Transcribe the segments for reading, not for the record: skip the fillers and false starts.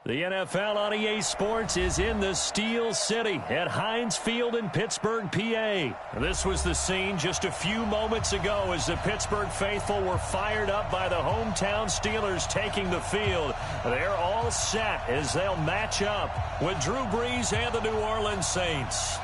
The NFL on EA Sports is in the Steel City at Heinz Field in Pittsburgh, PA. This was the scene just a few moments ago as the Pittsburgh faithful were fired up by the hometown Steelers taking the field. They're all set as they'll match up with Drew Brees and the New Orleans Saints.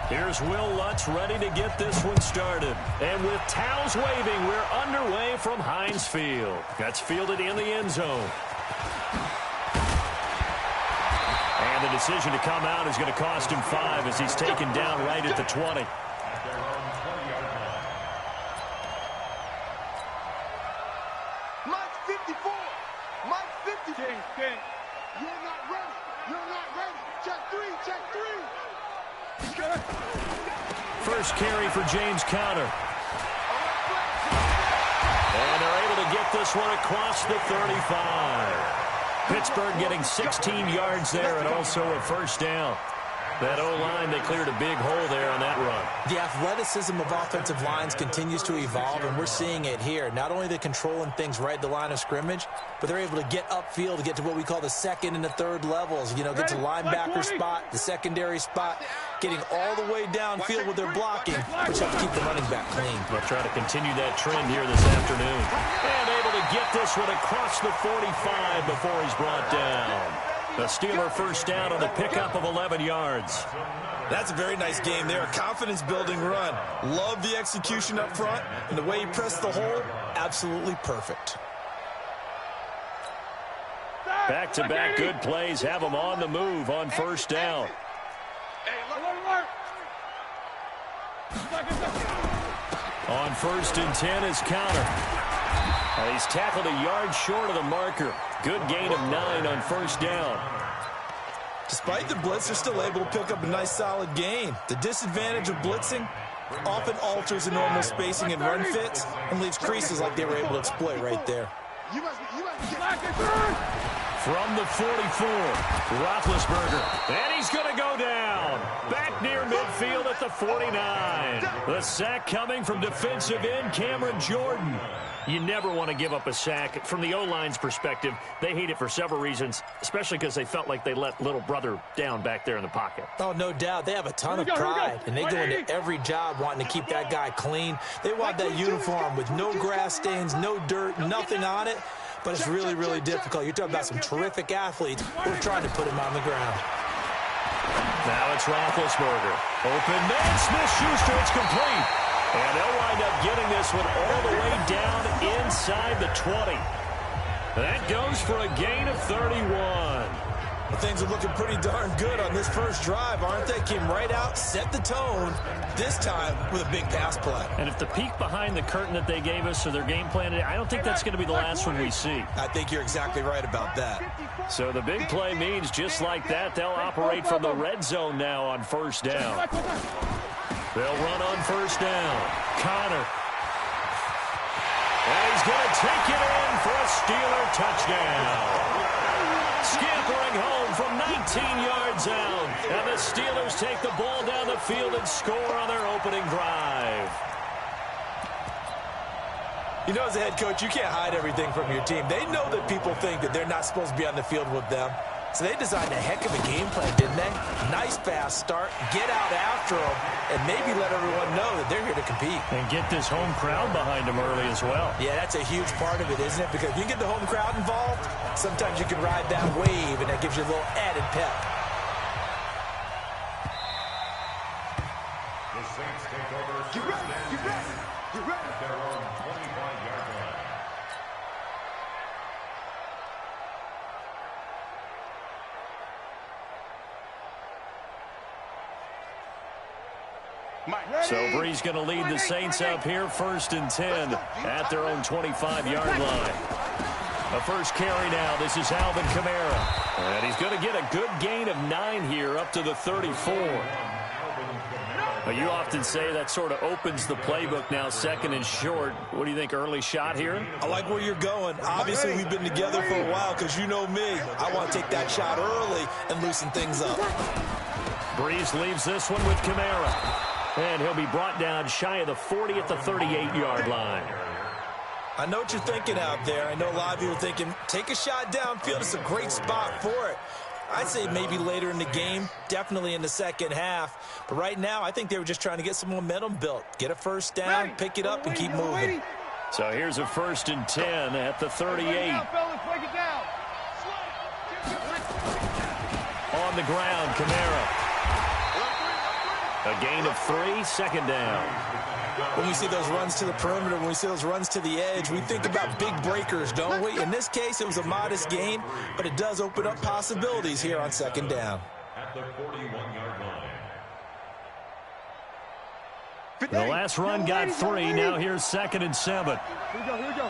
Here's Will Lutz ready to get this one started. And with towels waving, we're underway from Heinz Field. That's fielded in the end zone. And the decision to come out is going to cost him 5 as he's taken down right at the 20. Mike 54. Mike 54. You're not ready. You're not ready. Check 3. Check 3. First carry for James Conner. And they're able to get this one across the 35. Pittsburgh getting 16 yards there and also a first down. That O-line, they cleared a big hole there on that run. The athleticism of offensive lines continues to evolve, and we're seeing it here. Not only they're controlling things right at the line of scrimmage, but they're able to get upfield to get to what we call the second and the third levels. You know, get to linebacker spot, the secondary spot, getting all the way downfield with their blocking, which helps keep the running back clean. They'll try to continue that trend here this afternoon. And able to get this one across the 45 before he's brought down. The Steeler first down on the pickup of 11 yards. That's a very nice game there. A confidence-building run. Love the execution up front, and the way he pressed the hole, absolutely perfect. Back-to-back good plays have them on the move on first down. On first and 10 is Conner. He's tackled a yard short of the marker. Good gain of 9 on first down. Despite the blitz, they're still able to pick up a nice solid gain. The disadvantage of blitzing often alters the normal spacing and run fits and leaves creases like they were able to exploit right there. From the 44, Roethlisberger, and he's going to go down. Back near midfield at the 49. The sack coming from defensive end Cameron Jordan. You never want to give up a sack. From the O-line's perspective, they hate it for several reasons, especially because they felt like they let little brother down back there in the pocket. Oh, no doubt. They have a ton of pride, and they go into every job wanting to keep that guy clean. They want that uniform with no grass stains, no dirt, nothing on it. But it's really, really difficult. You're talking about some terrific athletes who are trying to put him on the ground. Now it's Roethlisberger. Open man, Smith-Schuster, it's complete. And they'll wind up getting this one all the way down inside the 20. That goes for a gain of 31. Well, things are looking pretty darn good on this first drive, aren't they? Came right out, set the tone, this time with a big pass play. And if the peek behind the curtain that they gave us or their game plan, I don't think that's going to be the last one we see. I think you're exactly right about that. So the big play means just like that, they'll operate from the red zone now on first down. They'll run on first down. Conner. And he's going to take it in for a Steeler touchdown. Scampering home from 19 yards out. And the Steelers take the ball down the field and score on their opening drive. You know, as a head coach, you can't hide everything from your team. They know that people think that they're not supposed to be on the field with them. So they designed a heck of a game plan, didn't they? Nice fast start, get out after them, and maybe let everyone know that they're here to compete. And get this home crowd behind them early as well. Yeah, that's a huge part of it, isn't it? Because if you get the home crowd involved, sometimes you can ride that wave, and that gives you a little added pep. The Saints take over. Get ready, get ready, get ready. Their own 25-yard line. So Brees going to lead the Saints up here first and 10 at their own 25-yard line. A first carry now. This is Alvin Kamara. And he's going to get a good gain of 9 here up to the 34. Well, you often say that sort of opens the playbook now, second and short. What do you think, early shot here? I like where you're going. Obviously, we've been together for a while because you know me. I want to take that shot early and loosen things up. Breeze leaves this one with Kamara. And he'll be brought down shy of the 40 at the 38-yard line. I know what you're thinking out there. I know a lot of you are thinking, take a shot downfield. It's a great spot for it. I'd say maybe later in the game, definitely in the second half. But right now, I think they were just trying to get some momentum built. Get a first down, pick it up, and keep moving. So here's a 1st and 10 at the 38. On the ground, Kamara. A gain of 3, second down. When we see those runs to the perimeter, when we see those runs to the edge, we think about big breakers, don't we? In this case, it was a modest gain, but it does open up possibilities here on second down. At the 41-yard line. The last run got 3. Now here's 2nd and 7. Here we go.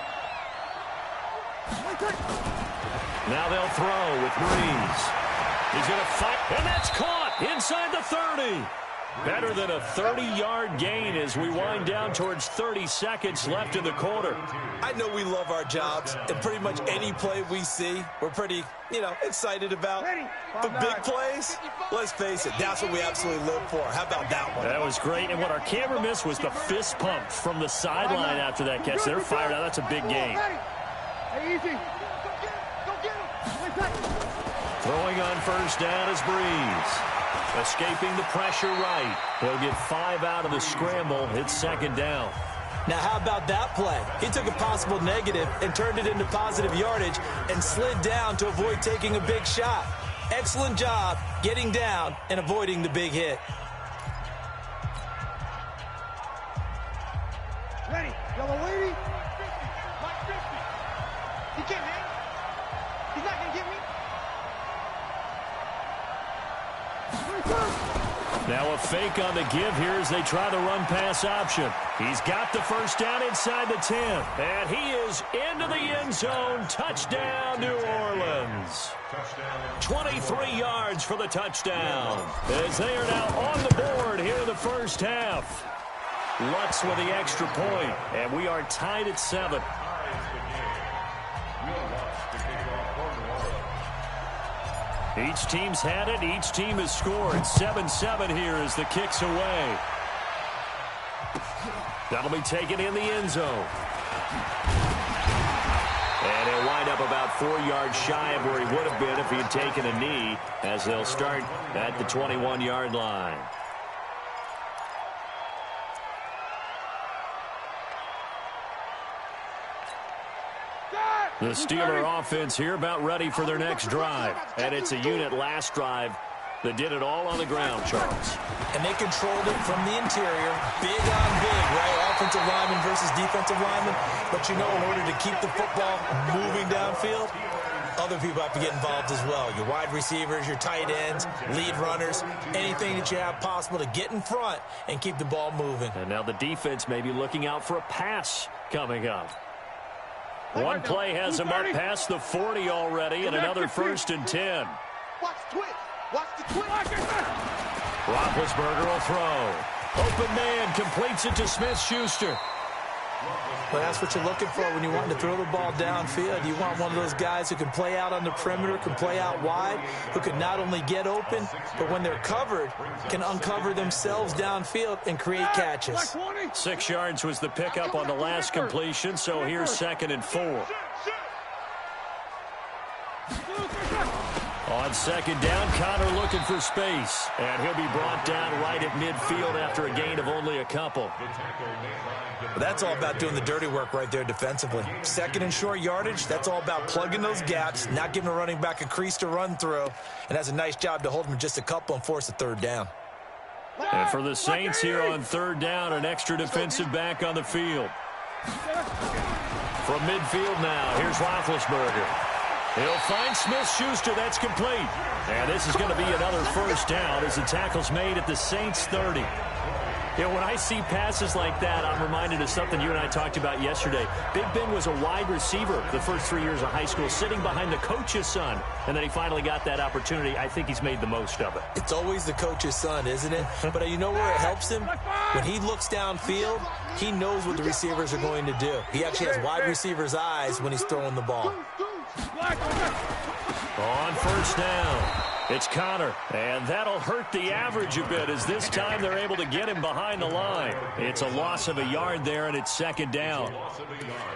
Now they'll throw with Breeze. He's going to fight, and that's caught inside the 30. Better than a 30-yard gain as we wind down towards 30 seconds left in the quarter. I know we love our jobs, and pretty much any play we see, we're pretty, excited about. But big plays, let's face it, that's what we absolutely live for. How about that one? That was great, and what our camera missed was the fist pump from the sideline after that catch. They're fired out. That's a big gain. Hey, easy. Go get him. Throwing on first down is Breeze. Escaping the pressure right. He'll get 5 out of the scramble. It's second down. Now, how about that play? He took a possible negative and turned it into positive yardage and slid down to avoid taking a big shot. Excellent job getting down and avoiding the big hit. Ready. Yellow lady. Mike 50. He can't hang. He's not going to get me. Now a fake on the give here as they try the run-pass option. He's got the first down inside the 10. And he is into the end zone. Touchdown, New Orleans. 23 yards for the touchdown. As they are now on the board here in the first half. Lutz with the extra point. And we are tied at 7. Each team's had it. Each team has scored. 7-7 here as the kick's away. That'll be taken in the end zone. And he'll wind up about 4 yards shy of where he would have been if he had taken a knee, as they'll start at the 21-yard line. The Steeler offense here about ready for their next drive. And it's a unit last drive that did it all on the ground, Charles. And they controlled it from the interior, big on big, right? Offensive lineman versus defensive lineman. But in order to keep the football moving downfield, other people have to get involved as well. Your wide receivers, your tight ends, lead runners, anything that you have possible to get in front and keep the ball moving. And now the defense may be looking out for a pass coming up. One play has him up past the 40 already, and another 1st and 10. Watch the twitch. Watch the twitch. Roethlisberger will throw. Open man completes it to Smith-Schuster. Well, that's what you're looking for when you want to throw the ball downfield. You want one of those guys who can play out on the perimeter, can play out wide, who can not only get open, but when they're covered, can uncover themselves downfield and create catches. 6 yards was the pickup on the last completion, so here's 2nd and 4. On 2nd down, Connor looking for space. And he'll be brought down right at midfield after a gain of only a couple. Well, that's all about doing the dirty work right there defensively. 2nd and short yardage, that's all about plugging those gaps, not giving a running back a crease to run through, and has a nice job to hold him just a couple and force a 3rd down. And for the Saints here on 3rd down, an extra defensive back on the field. From midfield now, here's Roethlisberger. He'll find Smith-Schuster. That's complete. And this is going to be another first down as the tackle's made at the Saints 30. You know, when I see passes like that, I'm reminded of something you and I talked about yesterday. Big Ben was a wide receiver the first 3 years of high school, sitting behind the coach's son, and then he finally got that opportunity. I think he's made the most of it. It's always the coach's son, isn't it? But you know where it helps him? When he looks downfield, he knows what the receivers are going to do. He actually has wide receivers' eyes when he's throwing the ball. On first down, it's Connor, and that'll hurt the average a bit as this time they're able to get him behind the line. It's a loss of a yard there, and it's second down.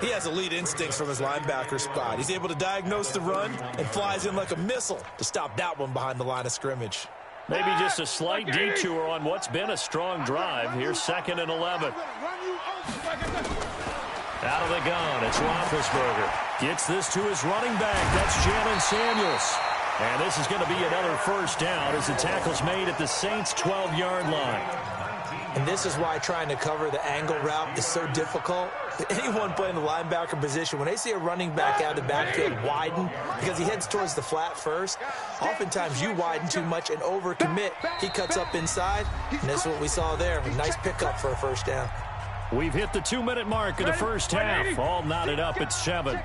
He has elite instincts from his linebacker spot. He's able to diagnose the run and flies in like a missile to stop that one behind the line of scrimmage. Maybe just a slight detour on what's been a strong drive. Here's 2nd and 11. Out of the gun, it's Roethlisberger. Gets this to his running back. That's Jalen Samuels. And this is going to be another first down as the tackle's made at the Saints' 12-yard line. And this is why trying to cover the angle route is so difficult. Anyone playing the linebacker position, when they see a running back out of the backfield widen, because he heads towards the flat first, oftentimes you widen too much and overcommit. He cuts up inside, and this is what we saw there. A nice pickup for a first down. We've hit the 2-minute mark of the first half. All knotted up at 7.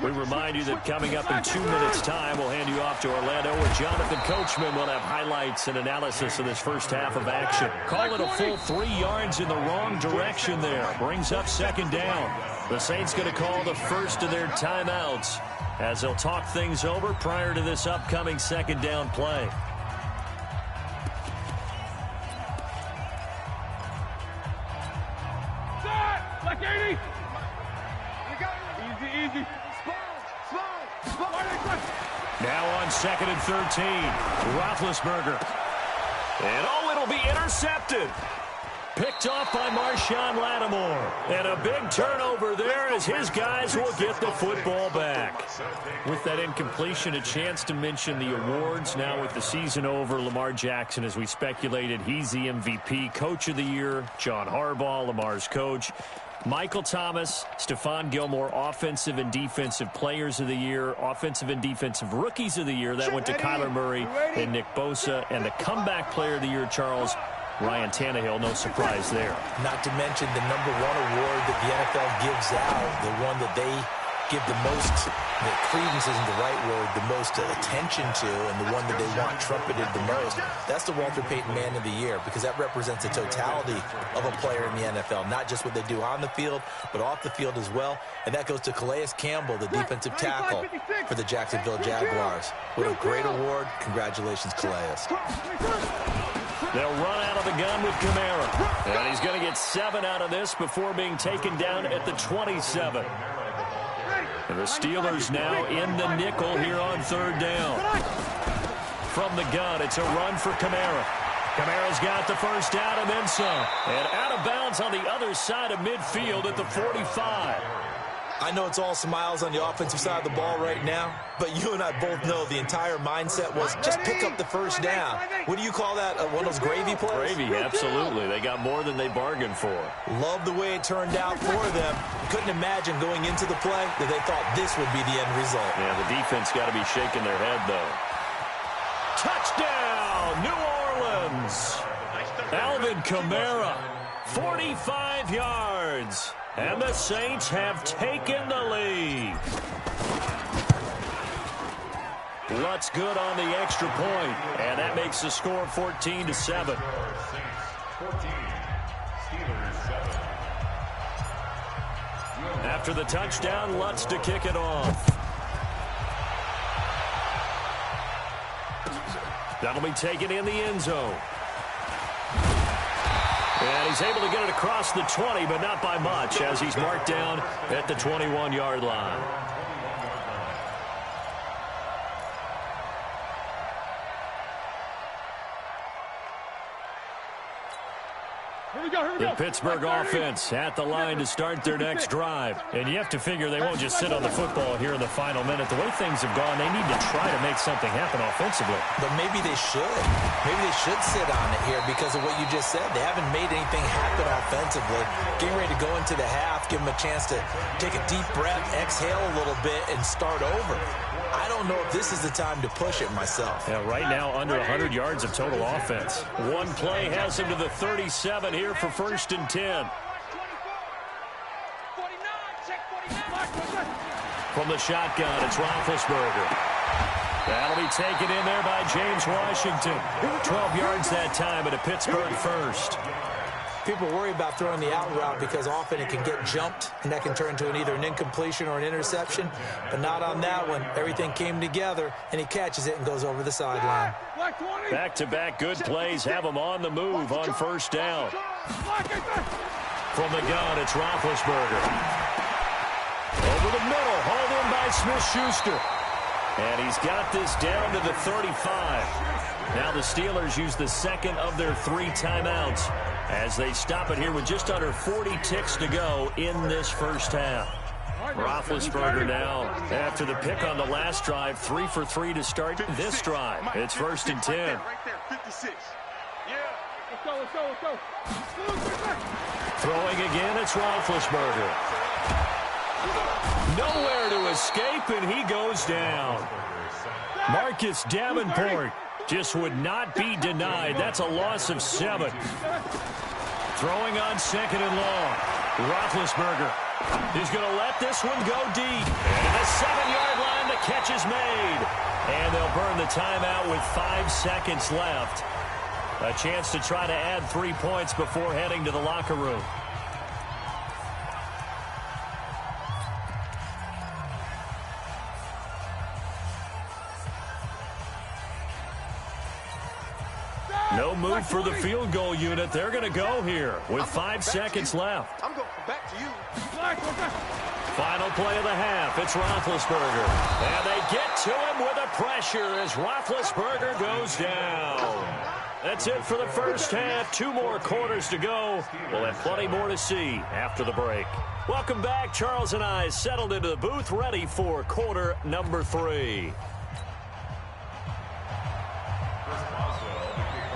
We remind you that coming up in 2 minutes' time, we'll hand you off to Orlando, where Jonathan Coachman will have highlights and analysis of this first half of action. Call it a full 3 yards in the wrong direction there. Brings up second down. The Saints going to call the first of their timeouts as they'll talk things over prior to this upcoming second down play. Now on 2nd and 13, Roethlisberger. And it'll be intercepted. Picked off by Marshawn Lattimore. And a big turnover there as his guys will get the football back. With that incompletion, a chance to mention the awards. Now with the season over, Lamar Jackson, as we speculated, he's the MVP, Coach of the Year. John Harbaugh, Lamar's coach. Michael Thomas, Stephon Gilmore, Offensive and Defensive Players of the Year, Offensive and Defensive Rookies of the Year. That went to Kyler Murray and Nick Bosa. And the Comeback Player of the Year, Charles, Ryan Tannehill, no surprise there. Not to mention the #1 award that the NFL gives out, the one that they give the most, credence isn't the right word, the most attention to, and the one that they want trumpeted the most. That's the Walter Payton Man of the Year, because that represents the totality of a player in the NFL, not just what they do on the field, but off the field as well. And that goes to Calais Campbell, the defensive tackle for the Jacksonville Jaguars. What a great award. Congratulations, Calais. They'll run out of the gun with Kamara. And he's going to get 7 out of this before being taken down at the 27. And the Steelers now in the nickel here on 3rd down. From the gun, it's a run for Kamara. Kamara's got the first down and then some. And out of bounds on the other side of midfield at the 45. I know it's all smiles on the offensive side of the ball right now, but you and I both know the entire mindset was just pick up the first down. What do you call that? One of those gravy plays? Gravy, absolutely. They got more than they bargained for. Love the way it turned out for them. Couldn't imagine going into the play that they thought this would be the end result. Yeah, the defense got to be shaking their head, though. Touchdown, New Orleans. Alvin Kamara, 45 yards. And the Saints have taken the lead. Lutz good on the extra point, and that makes the score 14-7. After the touchdown, Lutz to kick it off. That'll be taken in the end zone. And he's able to get it across the 20, but not by much, as he's marked down at the 21-yard line. The Pittsburgh offense at the line to start their next drive. And you have to figure they won't just sit on the football here in the final minute. The way things have gone, they need to try to make something happen offensively. But maybe they should. Maybe they should sit on it here because of what you just said. They haven't made anything happen offensively. Getting ready to go into the half, give them a chance to take a deep breath, exhale a little bit, and start over. I don't know if this is the time to push it myself. Yeah, right now under 100 yards of total offense. One play has him to the 37 here for 1st and 10. From the shotgun, it's Roethlisberger. That'll be taken in there by James Washington. 12 yards that time at a Pittsburgh first. People worry about throwing the out route because often it can get jumped, and that can turn into either an incompletion or an interception. But not on that one. Everything came together, and he catches it and goes over the sideline. Back-to-back good plays have him on the move on 1st down. From the gun, it's Roethlisberger. Over the middle, hauled in by Smith-Schuster. And he's got this down to the 35. Now the Steelers use the second of their 3 timeouts as they stop it here with just under 40 ticks to go in this first half. Roethlisberger now, after the pick on the last drive, 3 for 3 to start this drive. It's 1st and 10. Throwing again, it's Roethlisberger. Nowhere to escape, and he goes down. Marcus Davenport just would not be denied. That's a loss of 7. Throwing on 2nd and long. Roethlisberger is going to let this one go deep. And the 7-yard line, the catch is made. And they'll burn the timeout with 5 seconds left. A chance to try to add 3 points before heading to the locker room. No move for the field goal unit. They're going to go here with 5 seconds left. I'm going back to you. Final play of the half. It's Roethlisberger. And they get to him with a pressure as Roethlisberger goes down. That's it for the first half. 2 more quarters to go. We'll have plenty more to see after the break. Welcome back. Charles and I settled into the booth, ready for quarter number 3.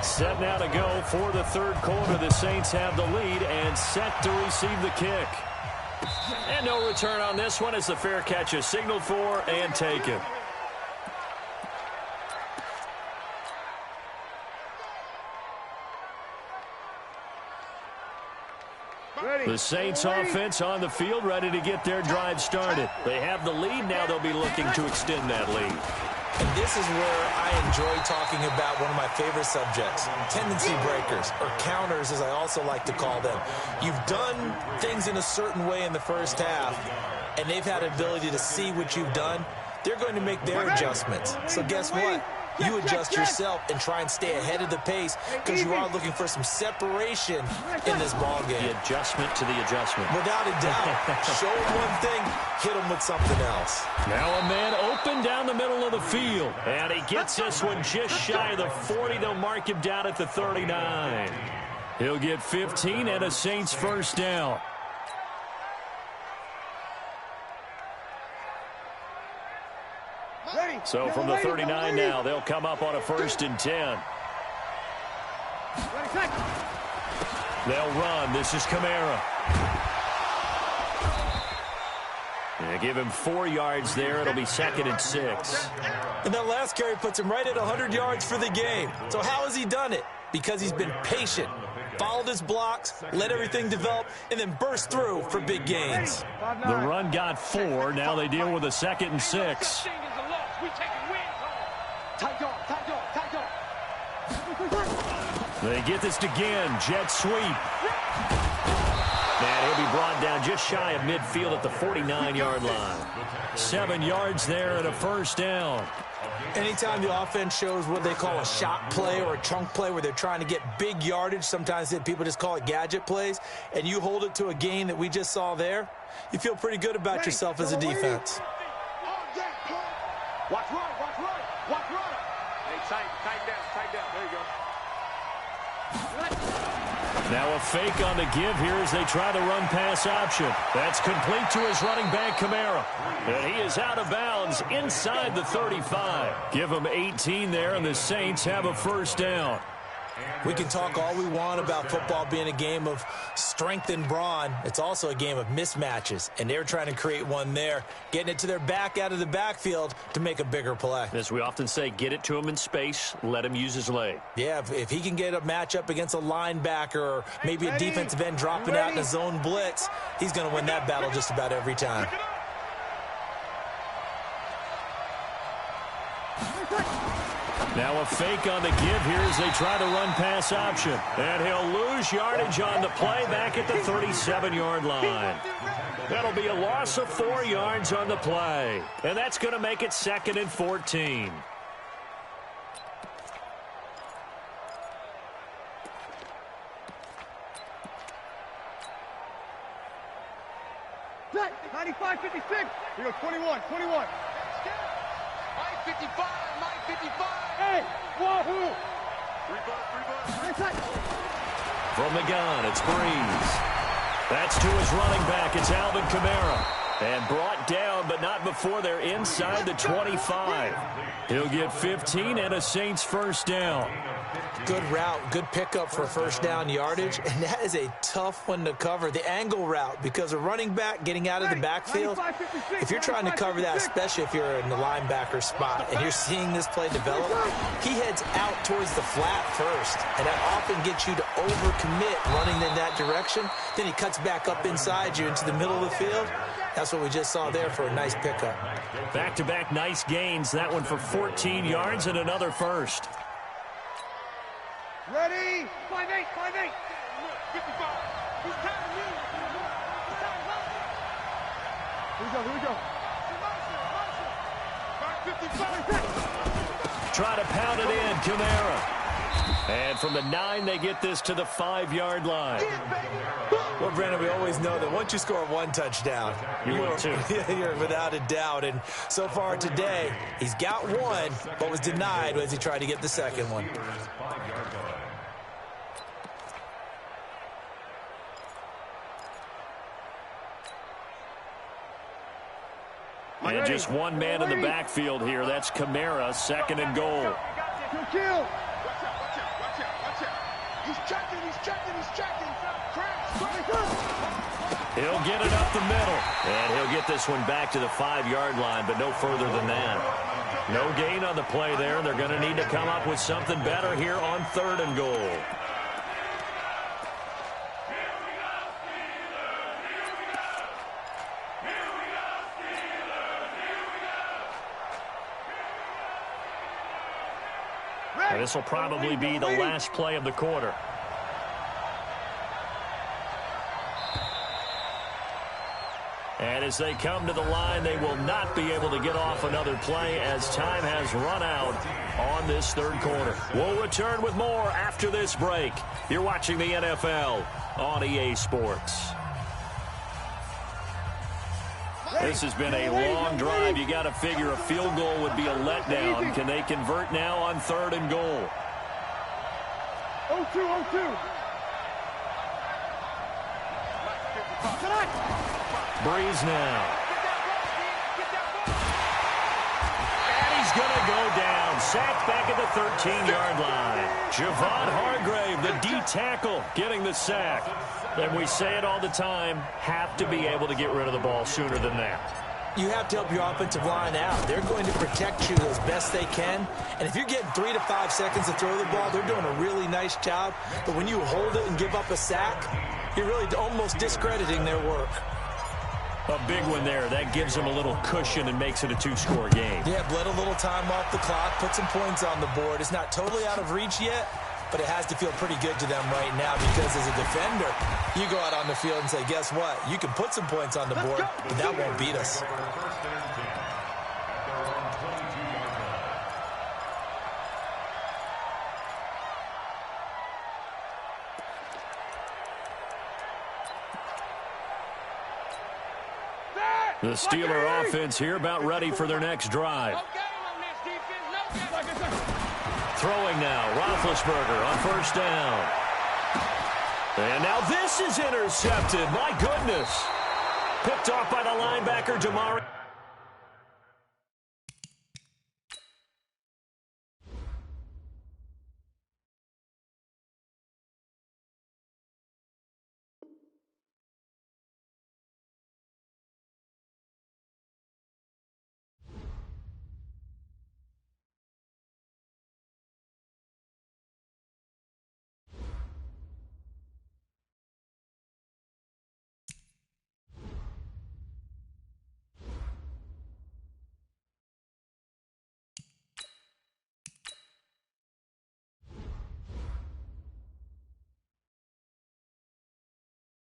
Set now to go for the 3rd quarter. The Saints have the lead and set to receive the kick. And no return on this one as the fair catch is signaled for and taken. The Saints offense on the field, ready to get their drive started. They have the lead. Now they'll be looking to extend that lead. And this is where I enjoy talking about one of my favorite subjects, tendency breakers, or counters as I also like to call them. You've done things in a certain way in the first half, and they've had an ability to see what you've done. They're going to make their adjustments. So guess what? You adjust yourself and try and stay ahead of the pace because you are looking for some separation in this ball game. The adjustment to the adjustment. Without a doubt. Show them one thing, hit them with something else. Now a man open down the middle of the field. And he gets this one just shy of the 40. They'll mark him down at the 39. He'll get 15 and a Saints first down. So from the 39 now, they'll come up on a 1st and 10. They'll run. This is Kamara. They give him 4 yards there. It'll be 2nd and 6. And that last carry puts him right at 100 yards for the game. So how has he done it? Because he's been patient, followed his blocks, let everything develop, and then burst through for big gains. The run got 4. Now they deal with a 2nd and 6. They get this again. Jet sweep. And he'll be brought down just shy of midfield at the 49-yard line. 7 yards there and a first down. Anytime the offense shows what they call a shot play or a chunk play where they're trying to get big yardage, sometimes people just call it gadget plays, and you hold it to a gain that we just saw there, you feel pretty good about yourself as a defense. Watch right. Hey, tight down. There you go. Now a fake on the give here as they try the run-pass option. That's complete to his running back, Kamara. And he is out of bounds inside the 35. Give him 18 there, and the Saints have a first down. We can talk all we want about football being a game of strength and brawn. It's also a game of mismatches, and they're trying to create one there, getting it to their back out of the backfield to make a bigger play. As we often say, get it to him in space, let him use his leg. Yeah, if he can get a matchup against a linebacker or maybe a defensive end dropping out in a zone blitz, he's going to win that battle just about every time. Now a fake on the give here as they try the run-pass option. And he'll lose yardage on the play back at the 37-yard line. That'll be a loss of 4 yards on the play. And that's going to make it 2nd and 14. Set. 95, 56. We go 21, 21. 55, 55. Hey, wahoo! From the gun, it's Breeze. That's to his running back. It's Alvin Kamara. And brought down, but not before they're inside the 25. He'll get 15 and a Saints first down. Good route, good pickup for first down yardage, and that is a tough one to cover. The angle route, because a running back getting out of the backfield, if you're trying to cover that, especially if you're in the linebacker spot and you're seeing this play develop, he heads out towards the flat first, and that often gets you to overcommit running in that direction. Then he cuts back up inside you into the middle of the field. That's what we just saw there for a nice pickup. Back-to-back nice gains. That one for 14 yards and another first. Ready? 5-8, 5-8. 55. He's counting me. Here we go. 55. Try to pound it in, Kamara. And from the 9, they get this to the 5-yard line. Well, Brandon, we always know that once you score one touchdown, you're without a doubt. And so far today, he's got one, but was denied as he tried to get the second one. And just one man in the backfield here. That's Kamara, 2nd and goal. Kill. Watch out. He's checking. He'll get it up the middle. And he'll get this one back to the 5-yard line, but no further than that. No gain on the play there. They're going to need to come up with something better here on 3rd and goal. And this will probably be the last play of the quarter. And as they come to the line, they will not be able to get off another play as time has run out on this 3rd quarter. We'll return with more after this break. You're watching the NFL on EA Sports. This has been a long drive. You got to figure a field goal would be a letdown. Can they convert now on 3rd and goal? 0-2. Breeze now. And he's going to go down. Sacked back at the 13-yard line. Javon Hargrave, the D tackle, getting the sack. And we say it all the time, have to be able to get rid of the ball sooner than that. You have to help your offensive line out. They're going to protect you as best they can. And if you're getting 3 to 5 seconds to throw the ball, they're doing a really nice job. But when you hold it and give up a sack, you're really almost discrediting their work. A big one there. That gives them a little cushion and makes it a 2-score game. Yeah, bled a little time off the clock, put some points on the board. It's not totally out of reach yet, but it has to feel pretty good to them right now because as a defender, you go out on the field and say, guess what? You can put some points on the board, but that won't beat us. The Steeler offense here about ready for their next drive. Throwing now, Roethlisberger on 1st down. And now this is intercepted. My goodness. Picked off by the linebacker, Jamari.